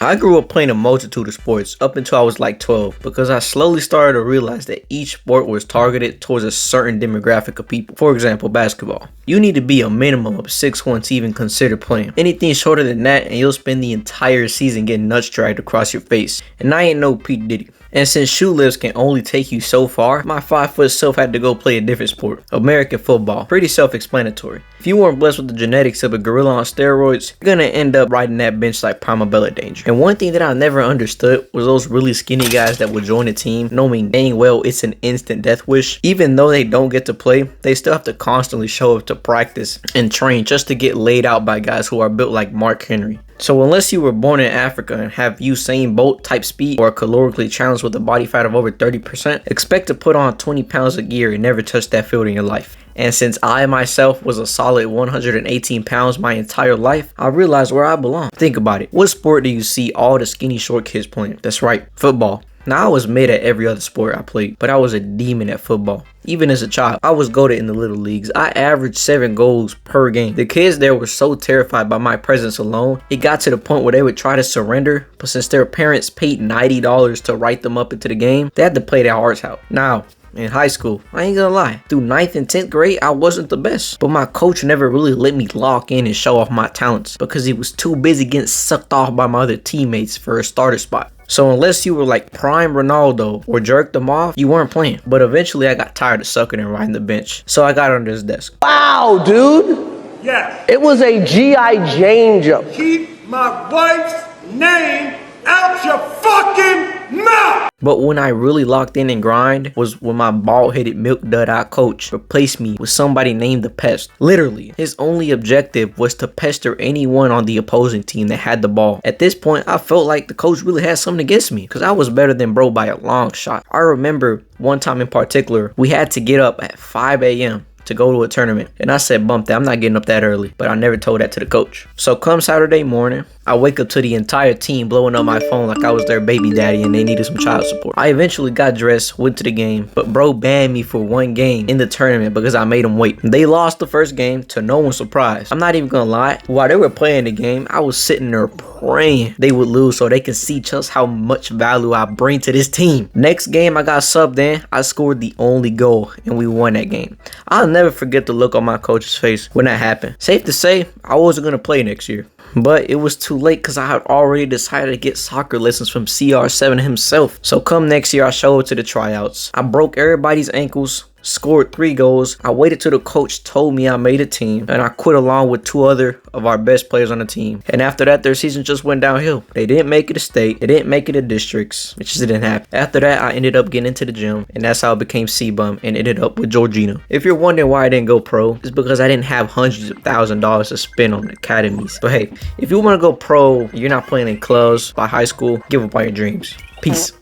I grew up playing a multitude of sports up until I was like 12 because I slowly started to realize that each sport was targeted towards a certain demographic of people. For example, basketball. You need to be a minimum of 6'1" to even consider playing. Anything shorter than that and you'll spend the entire season getting nuts dragged across your face. And I ain't no Pete Diddy. And since shoe lifts can only take you so far, my 5' self had to go play a different sport, American football. Pretty self-explanatory. If you weren't blessed with the genetics of a gorilla on steroids, you're gonna end up riding that bench like Primabella Danger. And one thing that I never understood was those really skinny guys that would join a team knowing dang well it's an instant death wish. Even though they don't get to play, they still have to constantly show up to practice and train just to get laid out by guys who are built like Mark Henry. So unless you were born in Africa and have Usain Bolt type speed or are calorically challenged with a body fat of over 30%, expect to put on 20 pounds of gear and never touch that field in your life. And since I myself was a solid 118 pounds my entire life, I realized where I belong. Think about it. What sport do you see all the skinny short kids playing? That's right, football. Now I was mid at every other sport I played, but I was a demon at football. Even as a child, I was goated in the little leagues. I averaged 7 goals per game. The kids there were so terrified by my presence alone, it got to the point where they would try to surrender, but since their parents paid $90 to write them up into the game, they had to play their hearts out. Now, in high school, I ain't gonna lie, through 9th and 10th grade, I wasn't the best. But my coach never really let me lock in and show off my talents because he was too busy getting sucked off by my other teammates for a starter spot. So unless you were like prime Ronaldo or jerked them off, you weren't playing. But eventually I got tired of sucking and riding the bench. So I got under his desk. Wow, dude. Yes. It was a G.I. Jane jump. Keep my wife's name out your fucking mouth. But when I really locked in and grind was when my bald-headed milk dud-eye coach replaced me with somebody named the Pest. Literally, his only objective was to pester anyone on the opposing team that had the ball. At this point, I felt like the coach really had something against me because I was better than bro by a long shot. I remember one time in particular, we had to get up at 5 a.m. to go to a tournament. And I said, bump that, I'm not getting up that early. But I never told that to the coach. So come Saturday morning, I wake up to the entire team blowing up my phone like I was their baby daddy and they needed some child support. I eventually got dressed, went to the game, but bro banned me for one game in the tournament because I made him wait. They lost the first game to no one's surprise. I'm not even gonna lie, while they were playing the game, I was sitting there praying they would lose so they can see just how much value I bring to this team. Next game I got subbed in, I scored the only goal and we won that game. I'll never forget the look on my coach's face when that happened. Safe to say, I wasn't gonna play next year. But it was too late because I had already decided to get soccer lessons from CR7 himself. So come next year, I showed up to the tryouts. I broke everybody's ankles, scored 3 goals. I waited till the coach told me I made a team, and I quit along with 2 other of our best players on the team. And after that, their season just went downhill. They didn't make it to state. They didn't make it to districts. It just didn't happen. After that, I ended up getting into the gym, and that's how I became C-Bum and ended up with Georgina. If you're wondering why I didn't go pro, it's because I didn't have hundreds of $1,000s to spend on academies. But hey, if you want to go pro, you're not playing in clubs by high school, give up on your dreams. Peace.